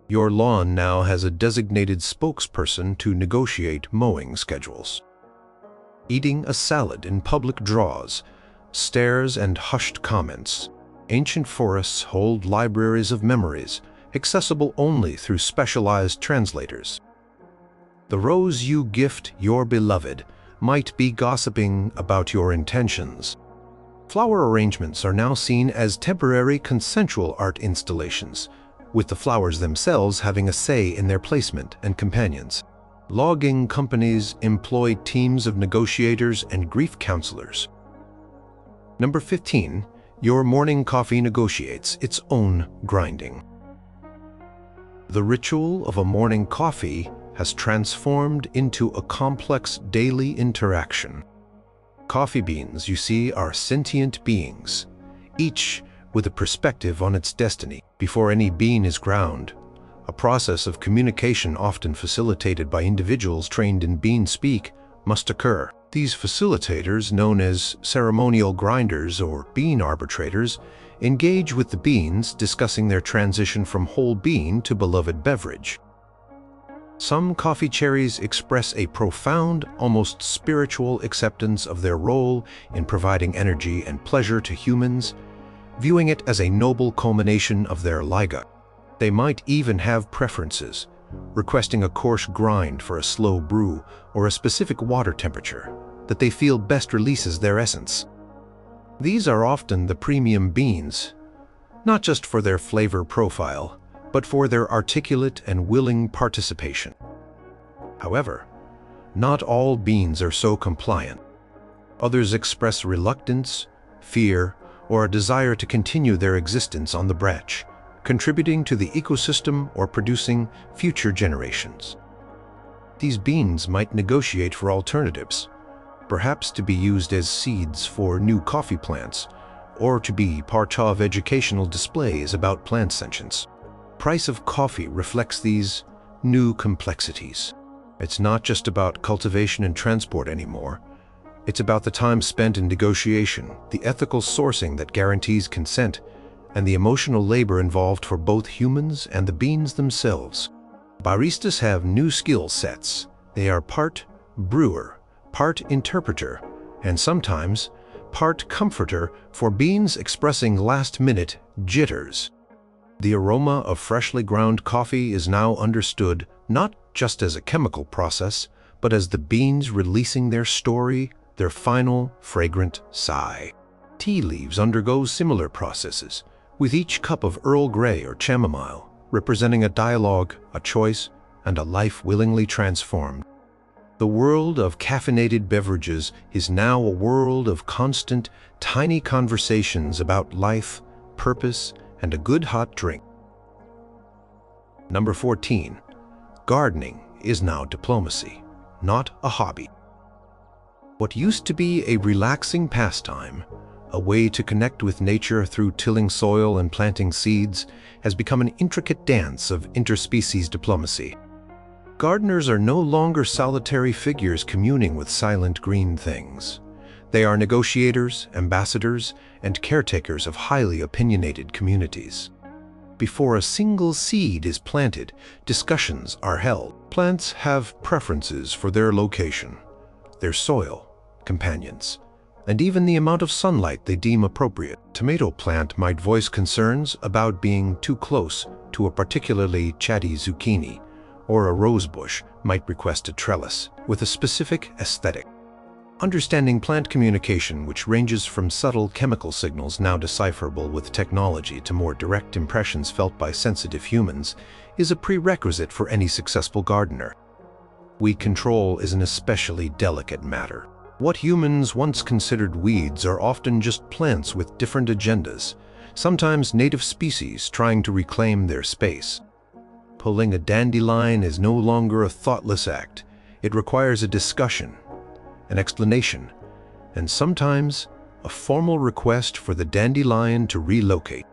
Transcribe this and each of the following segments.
Your lawn now has a designated spokesperson to negotiate mowing schedules. Eating a salad in public draws, stares and hushed comments. Ancient forests hold libraries of memories, accessible only through specialized translators. The rose you gift your beloved might be gossiping about your intentions. Flower arrangements are now seen as temporary consensual art installations, with the flowers themselves having a say in their placement and companions. Logging companies employ teams of negotiators and grief counselors. Number 15. Your morning coffee negotiates its own grinding. The ritual of a morning coffee has transformed into a complex daily interaction. Coffee beans, you see, are sentient beings, each with a perspective on its destiny. Before any bean is ground, a process of communication often facilitated by individuals trained in bean speak must occur. These facilitators, known as ceremonial grinders or bean arbitrators, engage with the beans, discussing their transition from whole bean to beloved beverage. Some coffee cherries express a profound, almost spiritual acceptance of their role in providing energy and pleasure to humans, viewing it as a noble culmination of their liga. They might even have preferences, requesting a coarse grind for a slow brew or a specific water temperature that they feel best releases their essence. These are often the premium beans, not just for their flavor profile, but for their articulate and willing participation. However, not all beans are so compliant. Others express reluctance, fear, or a desire to continue their existence on the branch, contributing to the ecosystem or producing future generations. These beans might negotiate for alternatives, perhaps to be used as seeds for new coffee plants, or to be part of educational displays about plant sentience. Price of coffee reflects these new complexities. It's not just about cultivation and transport anymore. It's about the time spent in negotiation, the ethical sourcing that guarantees consent, and the emotional labor involved for both humans and the beans themselves. Baristas have new skill sets. They are part brewer, part interpreter, and sometimes part comforter for beans expressing last-minute jitters. The aroma of freshly ground coffee is now understood not just as a chemical process, but as the beans releasing their story, their final fragrant sigh. Tea leaves undergo similar processes, with each cup of Earl Grey or chamomile representing a dialogue, a choice, and a life willingly transformed. The world of caffeinated beverages is now a world of constant, tiny conversations about life, purpose, and a good hot drink. Number 14. Gardening is now diplomacy, not a hobby. What used to be a relaxing pastime, a way to connect with nature through tilling soil and planting seeds, has become an intricate dance of interspecies diplomacy. Gardeners are no longer solitary figures communing with silent green things. They are negotiators, ambassadors, and caretakers of highly opinionated communities. Before a single seed is planted, discussions are held. Plants have preferences for their location, their soil, companions, and even the amount of sunlight they deem appropriate. A tomato plant might voice concerns about being too close to a particularly chatty zucchini, or a rose bush might request a trellis with a specific aesthetic. Understanding plant communication, which ranges from subtle chemical signals now decipherable with technology to more direct impressions felt by sensitive humans, is a prerequisite for any successful gardener. Weed control is an especially delicate matter. What humans once considered weeds are often just plants with different agendas, sometimes native species trying to reclaim their space. Pulling a dandelion is no longer a thoughtless act. It requires a discussion, an explanation, and sometimes a formal request for the dandelion to relocate.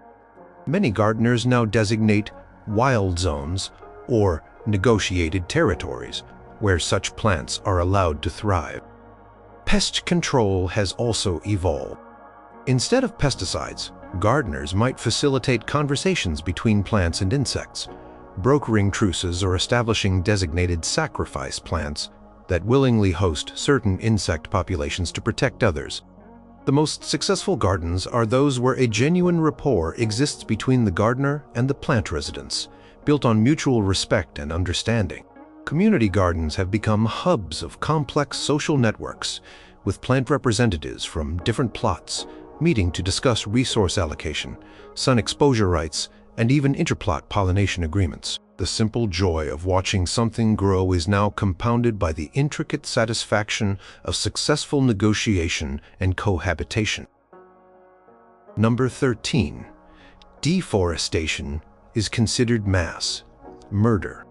Many gardeners now designate wild zones or negotiated territories where such plants are allowed to thrive. Pest control has also evolved. Instead of pesticides, gardeners might facilitate conversations between plants and insects, brokering truces or establishing designated sacrifice plants that willingly host certain insect populations to protect others. The most successful gardens are those where a genuine rapport exists between the gardener and the plant residents, built on mutual respect and understanding. Community gardens have become hubs of complex social networks, with plant representatives from different plots meeting to discuss resource allocation, sun exposure rights, and even interplot pollination agreements. The simple joy of watching something grow is now compounded by the intricate satisfaction of successful negotiation and cohabitation. Number 13. Deforestation is considered mass murder.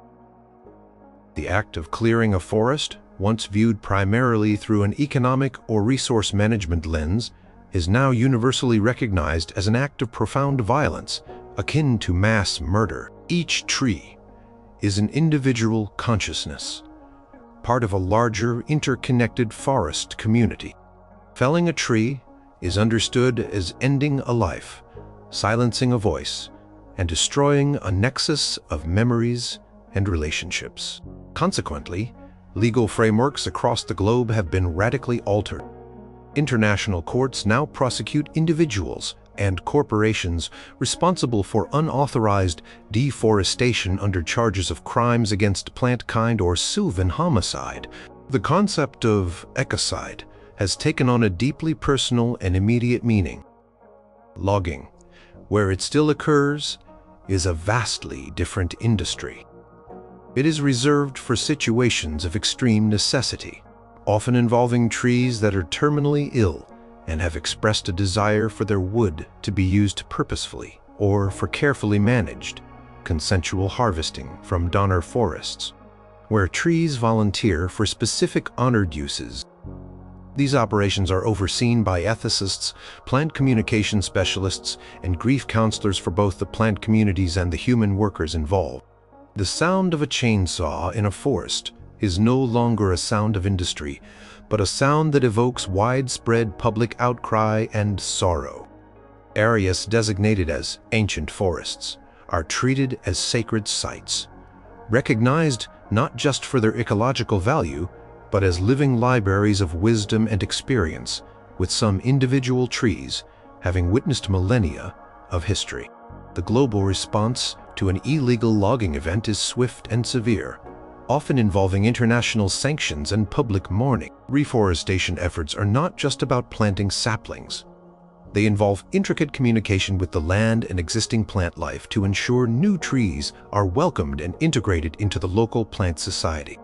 The act of clearing a forest, once viewed primarily through an economic or resource management lens, is now universally recognized as an act of profound violence, akin to mass murder. Each tree is an individual consciousness, part of a larger, interconnected forest community. Felling a tree is understood as ending a life, silencing a voice, and destroying a nexus of memories and relationships. Consequently, legal frameworks across the globe have been radically altered. International courts now prosecute individuals and corporations responsible for unauthorized deforestation under charges of crimes against plant kind or sylvan homicide. The concept of ecocide has taken on a deeply personal and immediate meaning. Logging, where it still occurs, is a vastly different industry. It is reserved for situations of extreme necessity, often involving trees that are terminally ill and have expressed a desire for their wood to be used purposefully or for carefully managed, consensual harvesting from Donner forests, where trees volunteer for specific honored uses. These operations are overseen by ethicists, plant communication specialists, and grief counselors for both the plant communities and the human workers involved. The sound of a chainsaw in a forest is no longer a sound of industry, but a sound that evokes widespread public outcry and sorrow. Areas designated as ancient forests are treated as sacred sites, recognized not just for their ecological value, but as living libraries of wisdom and experience, with some individual trees having witnessed millennia of history. The global response to an illegal logging event is swift and severe, often involving international sanctions and public mourning. Reforestation efforts are not just about planting saplings. They involve intricate communication with the land and existing plant life to ensure new trees are welcomed and integrated into the local plant society.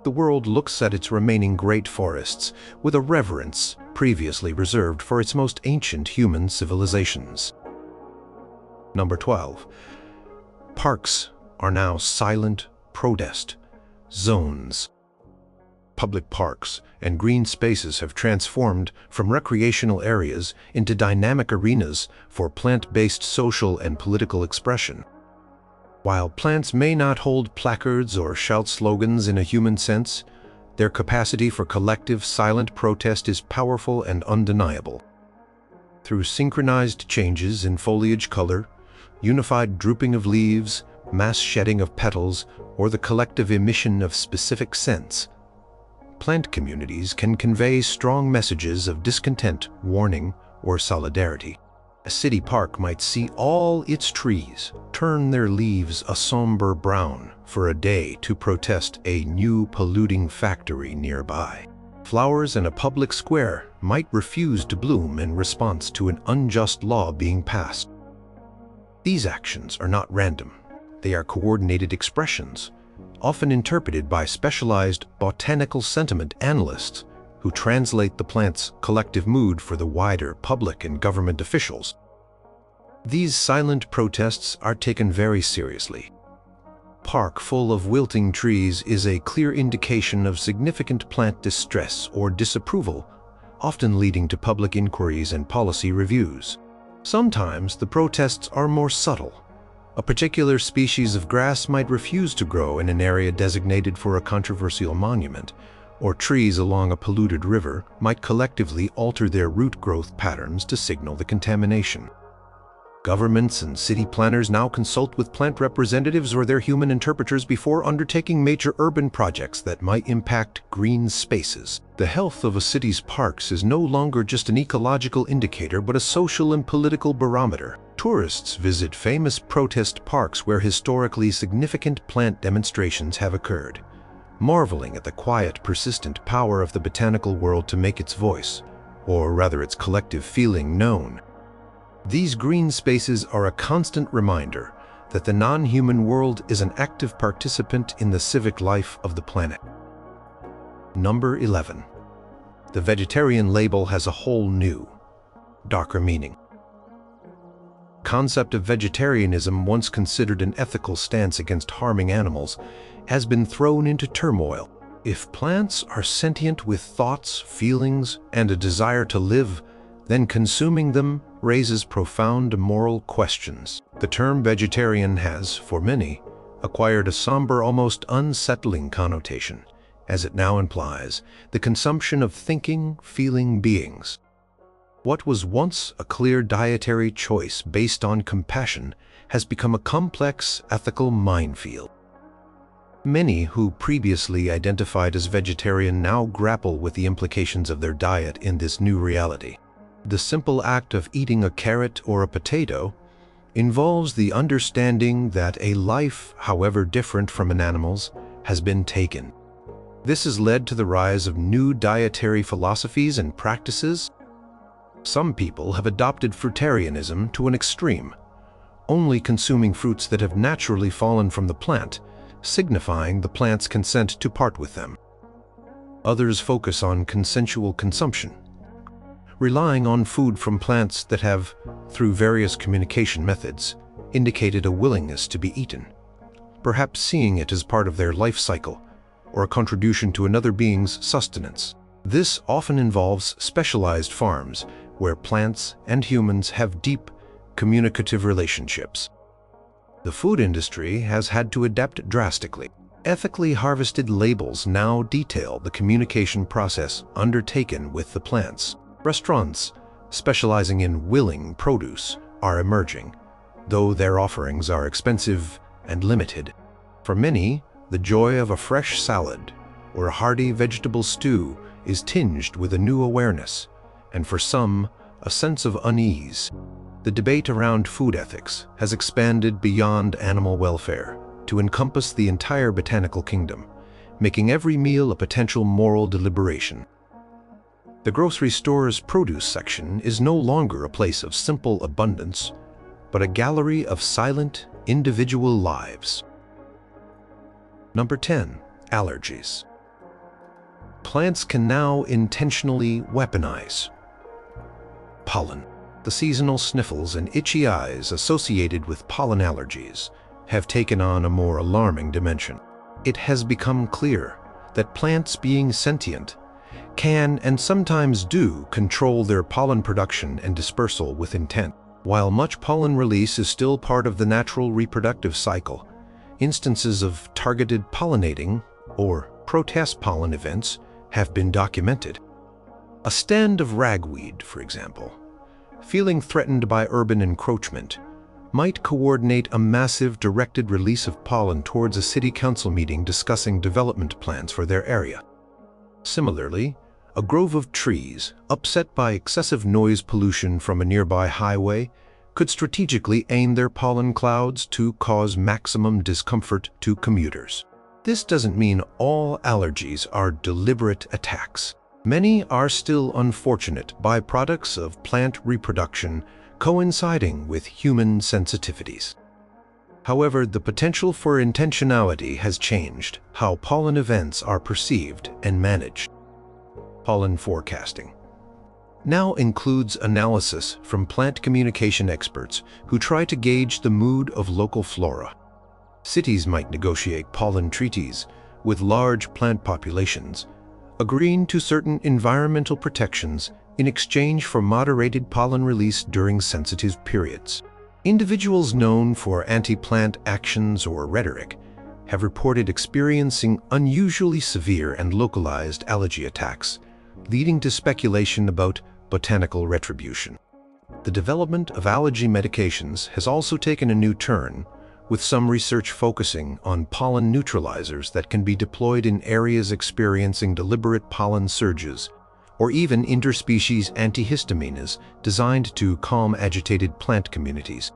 The world looks at its remaining great forests with a reverence previously reserved for its most ancient human civilizations. Number 12. Parks are now silent protest zones. Public parks and green spaces have transformed from recreational areas into dynamic arenas for plant-based social and political expression. While plants may not hold placards or shout slogans in a human sense, their capacity for collective silent protest is powerful and undeniable. Through synchronized changes in foliage color, unified drooping of leaves, mass shedding of petals, or the collective emission of specific scents, plant communities can convey strong messages of discontent, warning, or solidarity. A city park might see all its trees turn their leaves a somber brown for a day to protest a new polluting factory nearby. Flowers in a public square might refuse to bloom in response to an unjust law being passed. These actions are not random. They are coordinated expressions, often interpreted by specialized botanical sentiment analysts who translate the plant's collective mood for the wider public and government officials. These silent protests are taken very seriously. A park full of wilting trees is a clear indication of significant plant distress or disapproval, often leading to public inquiries and policy reviews. Sometimes the protests are more subtle. A particular species of grass might refuse to grow in an area designated for a controversial monument, or trees along a polluted river might collectively alter their root growth patterns to signal the contamination. Governments and city planners now consult with plant representatives or their human interpreters before undertaking major urban projects that might impact green spaces. The health of a city's parks is no longer just an ecological indicator, but a social and political barometer. Tourists visit famous protest parks where historically significant plant demonstrations have occurred, marveling at the quiet, persistent power of the botanical world to make its voice, or rather its collective feeling, known. These green spaces are a constant reminder that the non-human world is an active participant in the civic life of the planet. Number 11. The vegetarian label has a whole new, darker meaning. The concept of vegetarianism, once considered an ethical stance against harming animals, has been thrown into turmoil. If plants are sentient with thoughts, feelings, and a desire to live, then consuming them raises profound moral questions. The term vegetarian has, for many, acquired a somber, almost unsettling connotation, as it now implies the consumption of thinking, feeling beings. What was once a clear dietary choice based on compassion has become a complex ethical minefield. Many who previously identified as vegetarian now grapple with the implications of their diet in this new reality. The simple act of eating a carrot or a potato involves the understanding that a life, however different from an animal's, has been taken. This has led to the rise of new dietary philosophies and practices. Some people have adopted fruitarianism to an extreme, only consuming fruits that have naturally fallen from the plant, signifying the plant's consent to part with them. Others focus on consensual consumption, relying on food from plants that have, through various communication methods, indicated a willingness to be eaten, perhaps seeing it as part of their life cycle or a contribution to another being's sustenance. This often involves specialized farms where plants and humans have deep, communicative relationships. The food industry has had to adapt drastically. Ethically harvested labels now detail the communication process undertaken with the plants. Restaurants specializing in willing produce are emerging, though their offerings are expensive and limited. For many, the joy of a fresh salad or a hearty vegetable stew is tinged with a new awareness, and for some, a sense of unease. The debate around food ethics has expanded beyond animal welfare to encompass the entire botanical kingdom, making every meal a potential moral deliberation. The grocery store's produce section is no longer a place of simple abundance, but a gallery of silent, individual lives. Number 10. Allergies. Plants can now intentionally weaponize pollen. The seasonal sniffles and itchy eyes associated with pollen allergies have taken on a more alarming dimension. It has become clear that plants, being sentient, can and sometimes do control their pollen production and dispersal with intent. While much pollen release is still part of the natural reproductive cycle, instances of targeted pollinating or protest pollen events have been documented. A stand of ragweed, for example, feeling threatened by urban encroachment, might coordinate a massive directed release of pollen towards a city council meeting discussing development plans for their area. Similarly, a grove of trees, upset by excessive noise pollution from a nearby highway, could strategically aim their pollen clouds to cause maximum discomfort to commuters. This doesn't mean all allergies are deliberate attacks. Many are still unfortunate byproducts of plant reproduction coinciding with human sensitivities. However, the potential for intentionality has changed how pollen events are perceived and managed. Pollen forecasting now includes analysis from plant communication experts who try to gauge the mood of local flora. Cities might negotiate pollen treaties with large plant populations, agreeing to certain environmental protections in exchange for moderated pollen release during sensitive periods. Individuals known for anti-plant actions or rhetoric have reported experiencing unusually severe and localized allergy attacks, leading to speculation about botanical retribution. The development of allergy medications has also taken a new turn, with some research focusing on pollen neutralizers that can be deployed in areas experiencing deliberate pollen surges, or even interspecies antihistaminas designed to calm agitated plant communities.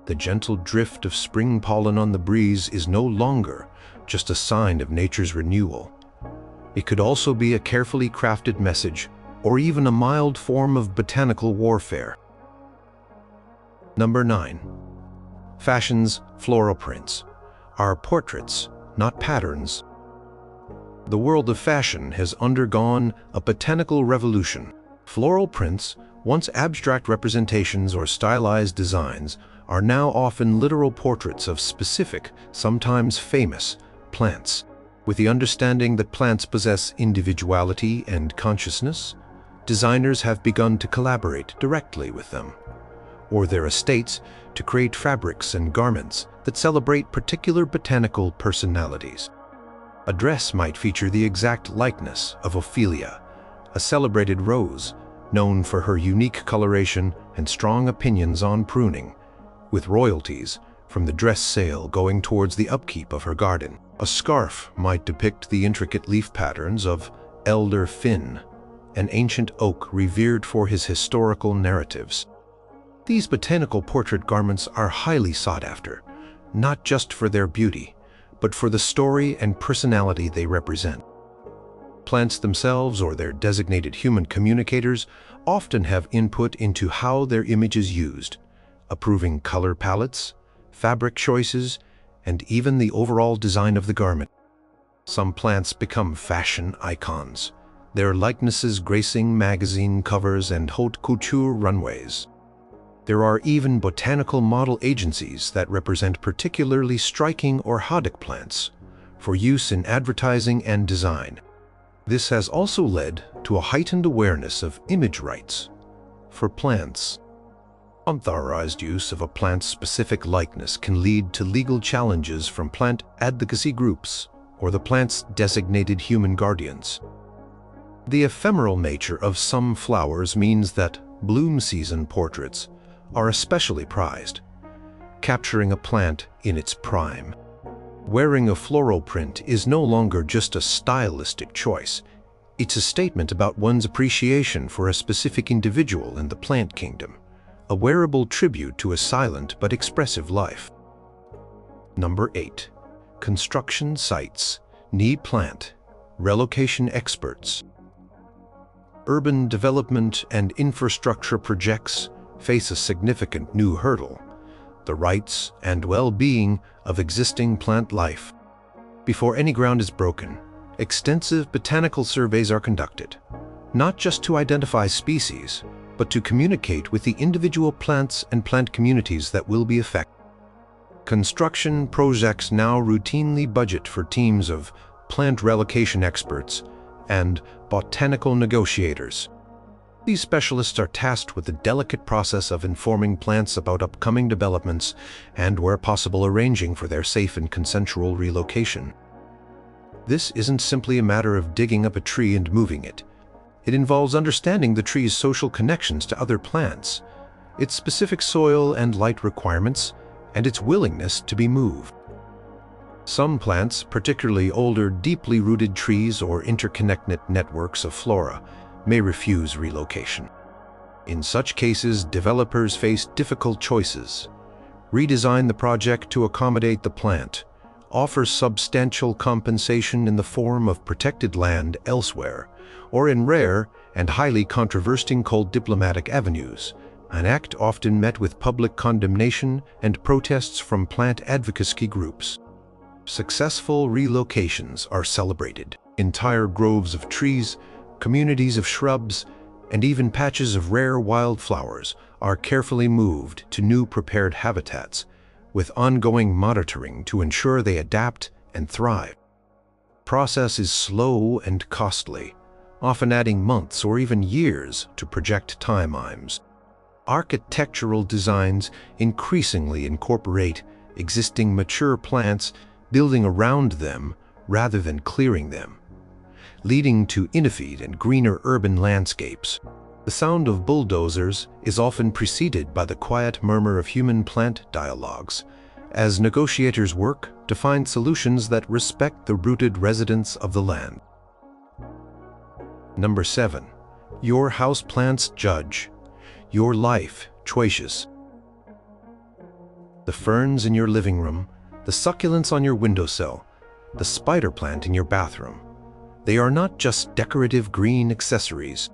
The gentle drift of spring pollen on the breeze is no longer just a sign of nature's renewal. It could also be a carefully crafted message, or even a mild form of botanical warfare. Number 9. Fashion's floral prints are portraits, not patterns. The world of fashion has undergone a botanical revolution. Floral prints, once abstract representations or stylized designs, are now often literal portraits of specific, sometimes famous, plants. With the understanding that plants possess individuality and consciousness, designers have begun to collaborate directly with them, or their estates, to create fabrics and garments that celebrate particular botanical personalities. A dress might feature the exact likeness of Ophelia, a celebrated rose known for her unique coloration and strong opinions on pruning, with royalties from the dress sale going towards the upkeep of her garden. A scarf might depict the intricate leaf patterns of Elder Finn, an ancient oak revered for his historical narratives. These botanical portrait garments are highly sought after, not just for their beauty, but for the story and personality they represent. Plants themselves or their designated human communicators often have input into how their image is used, approving color palettes, fabric choices, and even the overall design of the garment. Some plants become fashion icons, their likenesses gracing magazine covers and haute couture runways. There are even botanical model agencies that represent particularly striking or exotic plants for use in advertising and design. This has also led to a heightened awareness of image rights for plants. Unauthorized use of a plant's specific likeness can lead to legal challenges from plant advocacy groups or the plant's designated human guardians. The ephemeral nature of some flowers means that bloom season portraits are especially prized, capturing a plant in its prime. Wearing a floral print is no longer just a stylistic choice. It's a statement about one's appreciation for a specific individual in the plant kingdom, a wearable tribute to a silent but expressive life. Number 8. Construction sites need plant relocation experts. Urban development and infrastructure projects face a significant new hurdle: the rights and well-being of existing plant life. Before any ground is broken, extensive botanical surveys are conducted, not just to identify species, but to communicate with the individual plants and plant communities that will be affected. Construction projects now routinely budget for teams of plant relocation experts and botanical negotiators. These specialists are tasked with the delicate process of informing plants about upcoming developments and, where possible, arranging for their safe and consensual relocation. This isn't simply a matter of digging up a tree and moving it. It involves understanding the tree's social connections to other plants, its specific soil and light requirements, and its willingness to be moved. Some plants, particularly older, deeply rooted trees or interconnected networks of flora, may refuse relocation. In such cases, developers face difficult choices: redesign the project to accommodate the plant, offer substantial compensation in the form of protected land elsewhere, or in rare and highly controversial cold diplomatic avenues, an act often met with public condemnation and protests from plant advocacy groups. Successful relocations are celebrated. Entire groves of trees, communities of shrubs, and even patches of rare wildflowers are carefully moved to new prepared habitats, with ongoing monitoring to ensure they adapt and thrive. The process is slow and costly, often adding months or even years to project timelines. Architectural designs increasingly incorporate existing mature plants, building around them rather than clearing them, leading to innovative and greener urban landscapes. The sound of bulldozers is often preceded by the quiet murmur of human-plant dialogues, as negotiators work to find solutions that respect the rooted residents of the land. Number 7. Your houseplants judge your life choices. The ferns in your living room, the succulents on your windowsill, the spider plant in your bathroom. They are not just decorative green accessories.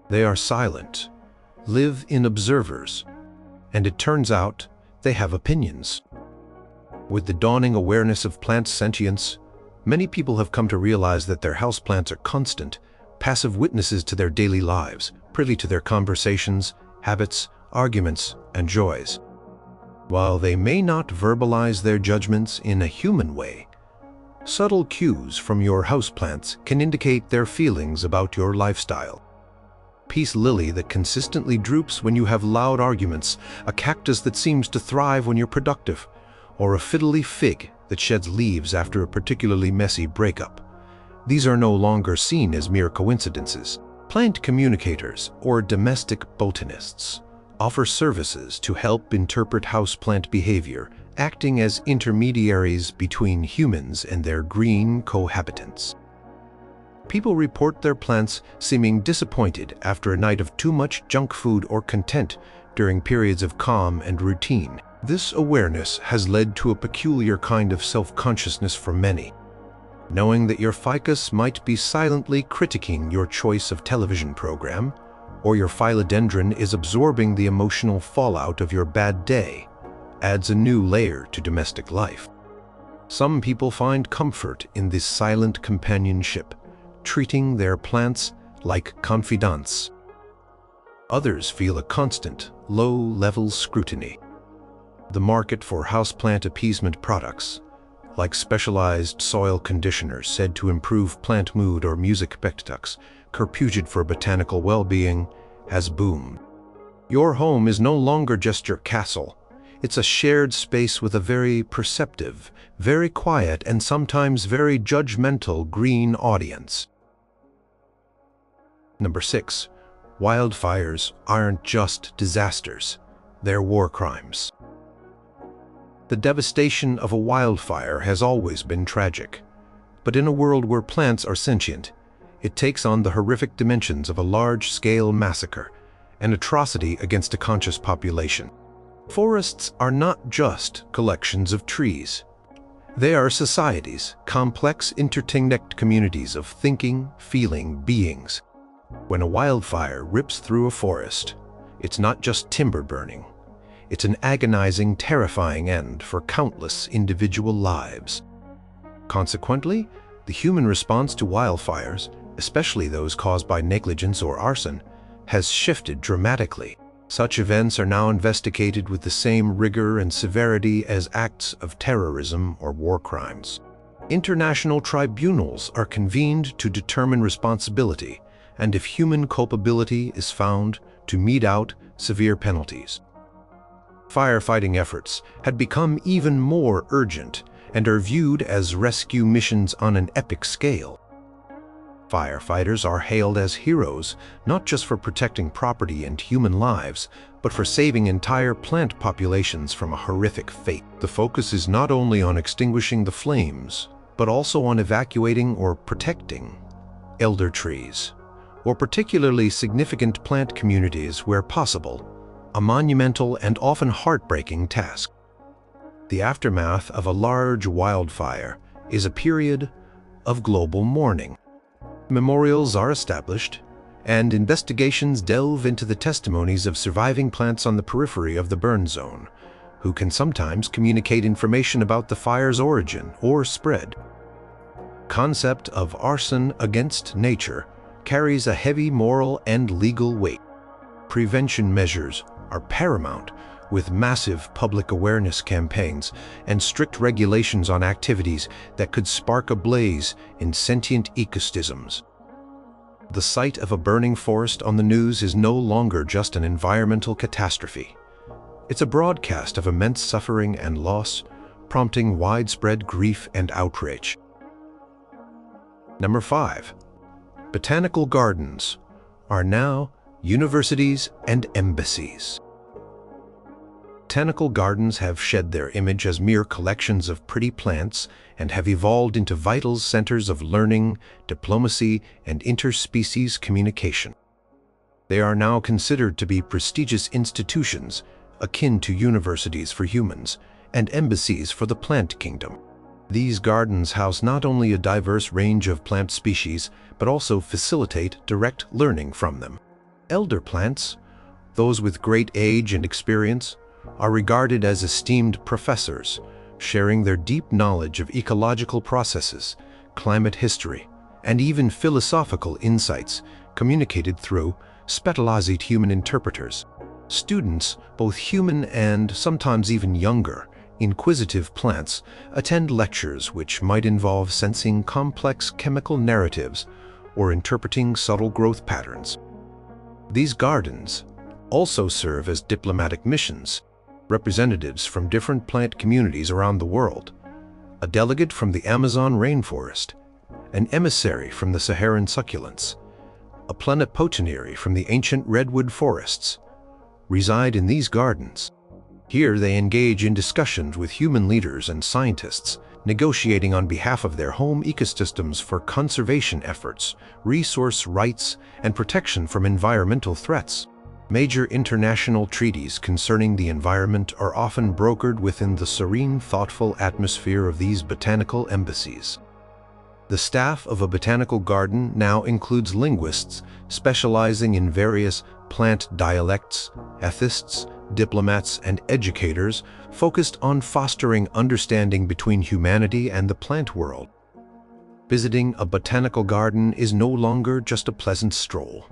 They are silent, live-in observers, and it turns out they have opinions. With the dawning awareness of plant sentience, many people have come to realize that their houseplants are constant, passive witnesses to their daily lives, privy to their conversations, habits, arguments, and joys. While they may not verbalize their judgments in a human way, subtle cues from your houseplants can indicate their feelings about your lifestyle. Peace lily that consistently droops when you have loud arguments, a cactus that seems to thrive when you're productive, or a fiddly fig that sheds leaves after a particularly messy breakup. These are no longer seen as mere coincidences. Plant communicators, or domestic botanists, offer services to help interpret houseplant behavior, acting as intermediaries between humans and their green cohabitants. People report their plants seeming disappointed after a night of too much junk food or content during periods of calm and routine. This awareness has led to a peculiar kind of self-consciousness for many. Knowing that your ficus might be silently critiquing your choice of television program, or your philodendron is absorbing the emotional fallout of your bad day, adds a new layer to domestic life. Some people find comfort in this silent companionship, treating their plants like confidants. Others feel a constant, low-level scrutiny. The market for houseplant appeasement products, like specialized soil conditioners said to improve plant mood or music spectacles, purported for botanical well-being, has boomed. Your home is no longer just your castle. It's a shared space with a very perceptive, very quiet, and sometimes very judgmental green audience. Number 6. Wildfires aren't just disasters. They're war crimes. The devastation of a wildfire has always been tragic. But in a world where plants are sentient, it takes on the horrific dimensions of a large-scale massacre, an atrocity against a conscious population. Forests are not just collections of trees. They are societies, complex, interconnected communities of thinking, feeling beings. When a wildfire rips through a forest, it's not just timber burning. It's an agonizing, terrifying end for countless individual lives. Consequently, the human response to wildfires, especially those caused by negligence or arson, has shifted dramatically. Such events are now investigated with the same rigor and severity as acts of terrorism or war crimes. International tribunals are convened to determine responsibility, and if human culpability is found, to mete out severe penalties. Firefighting efforts had become even more urgent and are viewed as rescue missions on an epic scale. Firefighters are hailed as heroes, not just for protecting property and human lives, but for saving entire plant populations from a horrific fate. The focus is not only on extinguishing the flames, but also on evacuating or protecting elder trees, or particularly significant plant communities where possible, a monumental and often heartbreaking task. The aftermath of a large wildfire is a period of global mourning. Memorials are established, and investigations delve into the testimonies of surviving plants on the periphery of the burn zone, who can sometimes communicate information about the fire's origin or spread. The concept of arson against nature carries a heavy moral and legal weight. Prevention measures are paramount, with massive public awareness campaigns and strict regulations on activities that could spark a blaze in sentient ecosystems. The sight of a burning forest on the news is no longer just an environmental catastrophe. It's a broadcast of immense suffering and loss, prompting widespread grief and outrage. Number 5. Botanical gardens are now universities, and embassies. Botanical gardens have shed their image as mere collections of pretty plants and have evolved into vital centers of learning, diplomacy, and interspecies communication. They are now considered to be prestigious institutions, akin to universities for humans and embassies for the plant kingdom. These gardens house not only a diverse range of plant species, but also facilitate direct learning from them. Elder plants, those with great age and experience, are regarded as esteemed professors, sharing their deep knowledge of ecological processes, climate history, and even philosophical insights communicated through specialized human interpreters. Students, both human and sometimes even younger, inquisitive plants, attend lectures which might involve sensing complex chemical narratives or interpreting subtle growth patterns. These gardens also serve as diplomatic missions. Representatives from different plant communities around the world, a delegate from the Amazon rainforest, an emissary from the Saharan succulents, a plenipotentiary from the ancient redwood forests, reside in these gardens. Here they engage in discussions with human leaders and scientists, negotiating on behalf of their home ecosystems for conservation efforts, resource rights, and protection from environmental threats. Major international treaties concerning the environment are often brokered within the serene, thoughtful atmosphere of these botanical embassies. The staff of a botanical garden now includes linguists specializing in various plant dialects, ethicists, diplomats, and educators focused on fostering understanding between humanity and the plant world. Visiting a botanical garden is no longer just a pleasant stroll.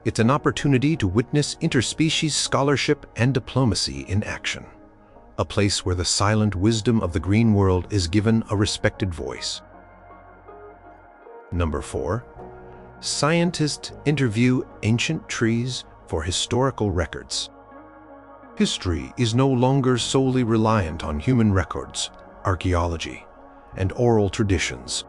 It's an opportunity to witness interspecies scholarship and diplomacy in action. A place where the silent wisdom of the green world is given a respected voice. Number 4. Scientists interview ancient trees for historical records. History is no longer solely reliant on human records, archaeology, and oral traditions.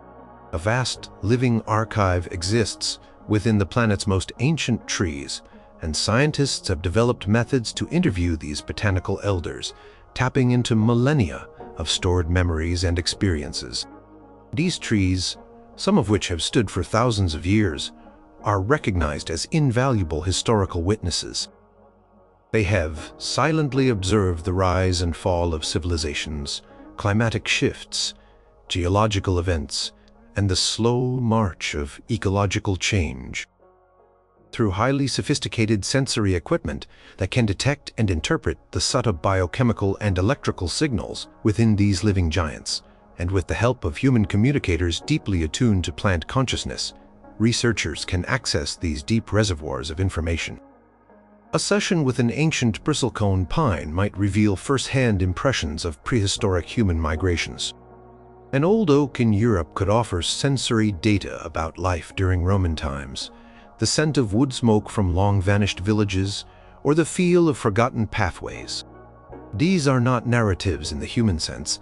A vast living archive exists within the planet's most ancient trees, and scientists have developed methods to interview these botanical elders, tapping into millennia of stored memories and experiences. These trees, some of which have stood for thousands of years, are recognized as invaluable historical witnesses. They have silently observed the rise and fall of civilizations, climatic shifts, geological events, and the slow march of ecological change. Through highly sophisticated sensory equipment that can detect and interpret the subtle biochemical and electrical signals within these living giants, and with the help of human communicators deeply attuned to plant consciousness, researchers can access these deep reservoirs of information. A session with an ancient bristlecone pine might reveal first-hand impressions of prehistoric human migrations. An old oak in Europe could offer sensory data about life during Roman times, the scent of wood smoke from long-vanished villages, or the feel of forgotten pathways. These are not narratives in the human sense,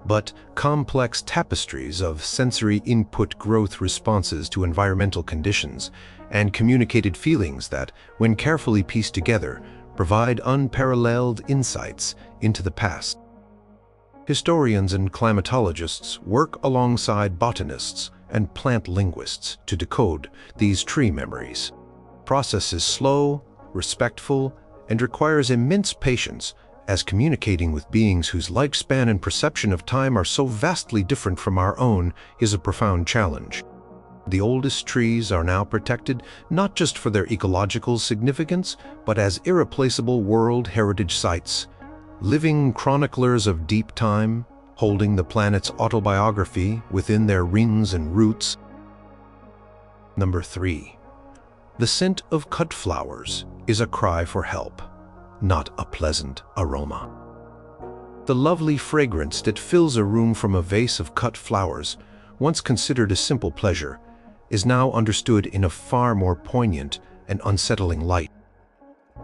but complex tapestries of sensory input, growth responses to environmental conditions, and communicated feelings that, when carefully pieced together, provide unparalleled insights into the past. Historians and climatologists work alongside botanists and plant linguists to decode these tree memories. The process is slow, respectful, and requires immense patience, as communicating with beings whose lifespan and perception of time are so vastly different from our own is a profound challenge. The oldest trees are now protected not just for their ecological significance, but as irreplaceable World Heritage Sites, living chroniclers of deep time, holding the planet's autobiography within their rings and roots. Number 3. The scent of cut flowers is a cry for help, not a pleasant aroma. The lovely fragrance that fills a room from a vase of cut flowers, once considered a simple pleasure, is now understood in a far more poignant and unsettling light.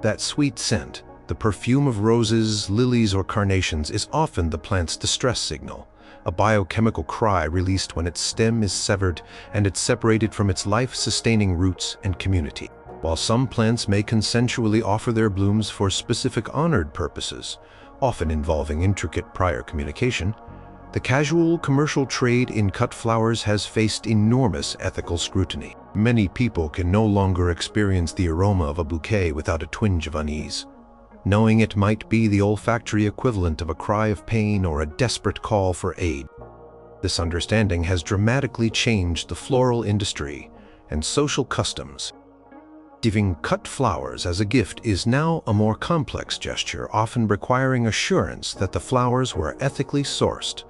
That sweet scent, the perfume of roses, lilies, or carnations, is often the plant's distress signal, a biochemical cry released when its stem is severed and it's separated from its life-sustaining roots and community. While some plants may consensually offer their blooms for specific honored purposes, often involving intricate prior communication, the casual commercial trade in cut flowers has faced enormous ethical scrutiny. Many people can no longer experience the aroma of a bouquet without a twinge of unease, knowing it might be the olfactory equivalent of a cry of pain or a desperate call for aid. This understanding has dramatically changed the floral industry and social customs. Giving cut flowers as a gift is now a more complex gesture, often requiring assurance that the flowers were ethically sourced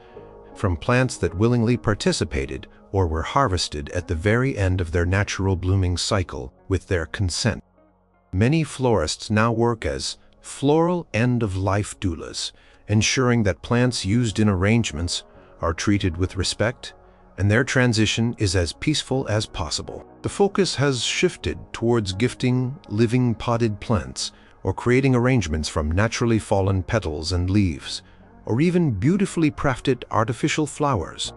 from plants that willingly participated or were harvested at the very end of their natural blooming cycle with their consent. Many florists now work as floral end-of-life doulas, ensuring that plants used in arrangements are treated with respect and their transition is as peaceful as possible. The focus has shifted towards gifting living potted plants or creating arrangements from naturally fallen petals and leaves, or even beautifully crafted artificial flowers.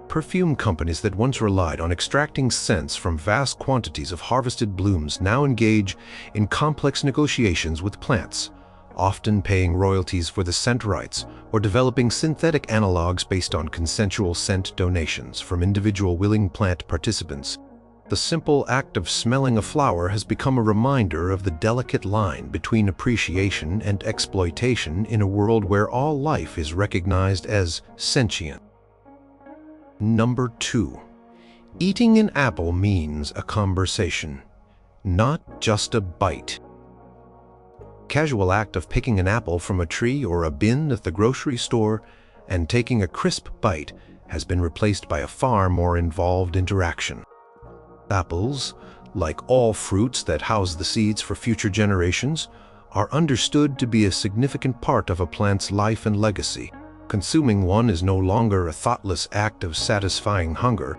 Perfume companies that once relied on extracting scents from vast quantities of harvested blooms now engage in complex negotiations with plants, often paying royalties for the scent rights or developing synthetic analogs based on consensual scent donations from individual willing plant participants. The simple act of smelling a flower has become a reminder of the delicate line between appreciation and exploitation in a world where all life is recognized as sentient. Number 2. Eating an apple means a conversation, not just a bite. Casual act of picking an apple from a tree or a bin at the grocery store and taking a crisp bite has been replaced by a far more involved interaction. Apples, like all fruits that house the seeds for future generations, are understood to be a significant part of a plant's life and legacy. Consuming one is no longer a thoughtless act of satisfying hunger.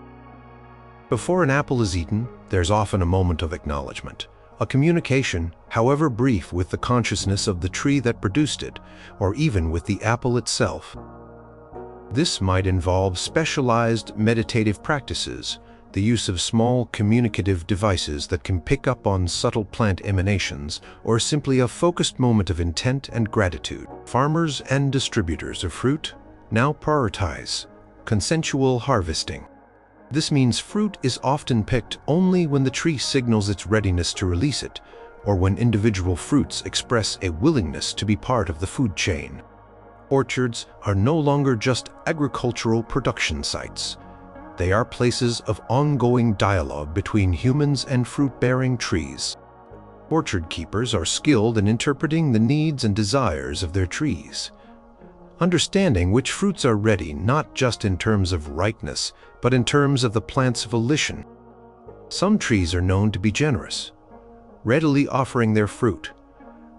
Before an apple is eaten, there's often a moment of acknowledgement, a communication, however brief, with the consciousness of the tree that produced it, or even with the apple itself. This might involve specialized meditative practices, the use of small communicative devices that can pick up on subtle plant emanations, or simply a focused moment of intent and gratitude. Farmers and distributors of fruit now prioritize consensual harvesting. This means fruit is often picked only when the tree signals its readiness to release it, or when individual fruits express a willingness to be part of the food chain. Orchards are no longer just agricultural production sites. They are places of ongoing dialogue between humans and fruit-bearing trees. Orchard keepers are skilled in interpreting the needs and desires of their trees, understanding which fruits are ready not just in terms of ripeness, but in terms of the plant's volition. Some trees are known to be generous, readily offering their fruit,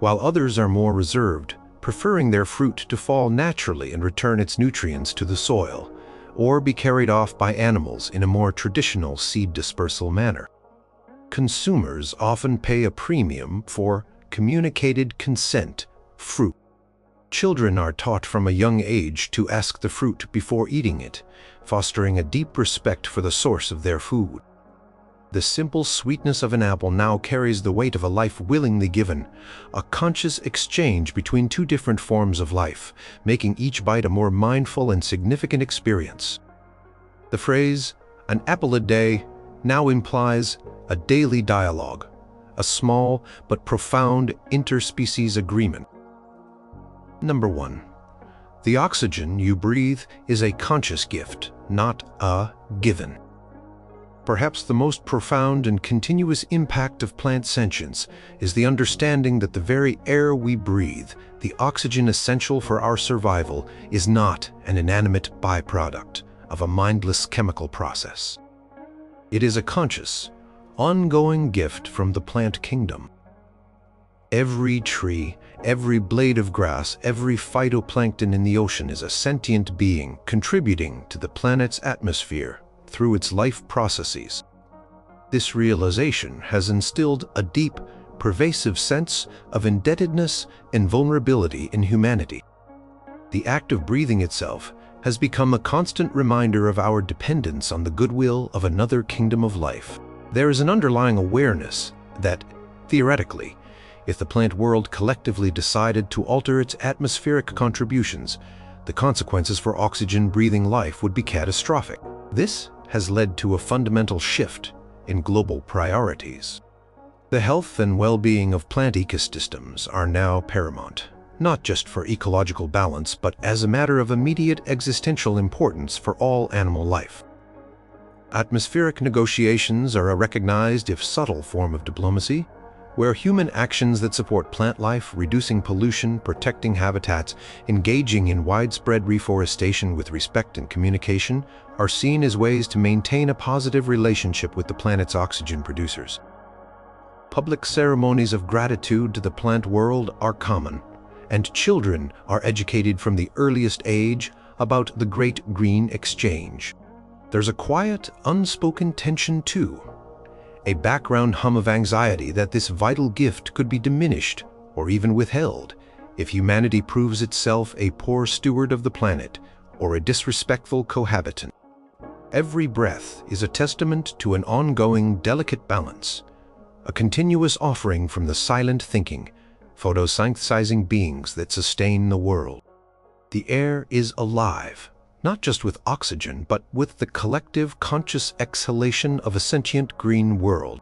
while others are more reserved, preferring their fruit to fall naturally and return its nutrients to the soil, or be carried off by animals in a more traditional seed dispersal manner. Consumers often pay a premium for communicated consent fruit. Children are taught from a young age to ask the fruit before eating it, fostering a deep respect for the source of their food. The simple sweetness of an apple now carries the weight of a life willingly given, a conscious exchange between two different forms of life, making each bite a more mindful and significant experience. The phrase, "an apple a day," now implies a daily dialogue, a small but profound interspecies agreement. Number 1. The oxygen you breathe is a conscious gift, not a given. Perhaps the most profound and continuous impact of plant sentience is the understanding that the very air we breathe, the oxygen essential for our survival, is not an inanimate byproduct of a mindless chemical process. It is a conscious, ongoing gift from the plant kingdom. Every tree, every blade of grass, every phytoplankton in the ocean is a sentient being contributing to the planet's atmosphere through its life processes. This realization has instilled a deep, pervasive sense of indebtedness and vulnerability in humanity. The act of breathing itself has become a constant reminder of our dependence on the goodwill of another kingdom of life. There is an underlying awareness that, theoretically, if the plant world collectively decided to alter its atmospheric contributions, the consequences for oxygen-breathing life would be catastrophic. This has led to a fundamental shift in global priorities. The health and well-being of plant ecosystems are now paramount, not just for ecological balance, but as a matter of immediate existential importance for all animal life. Atmospheric negotiations are a recognized, if subtle, form of diplomacy, where human actions that support plant life, reducing pollution, protecting habitats, engaging in widespread reforestation with respect and communication, are seen as ways to maintain a positive relationship with the planet's oxygen producers. Public ceremonies of gratitude to the plant world are common, and children are educated from the earliest age about the Great Green Exchange. There's a quiet, unspoken tension too, a background hum of anxiety that this vital gift could be diminished or even withheld if humanity proves itself a poor steward of the planet or a disrespectful cohabitant. Every breath is a testament to an ongoing, delicate balance, a continuous offering from the silent thinking, photosynthesizing beings that sustain the world. The air is alive, not just with oxygen, but with the collective conscious exhalation of a sentient green world.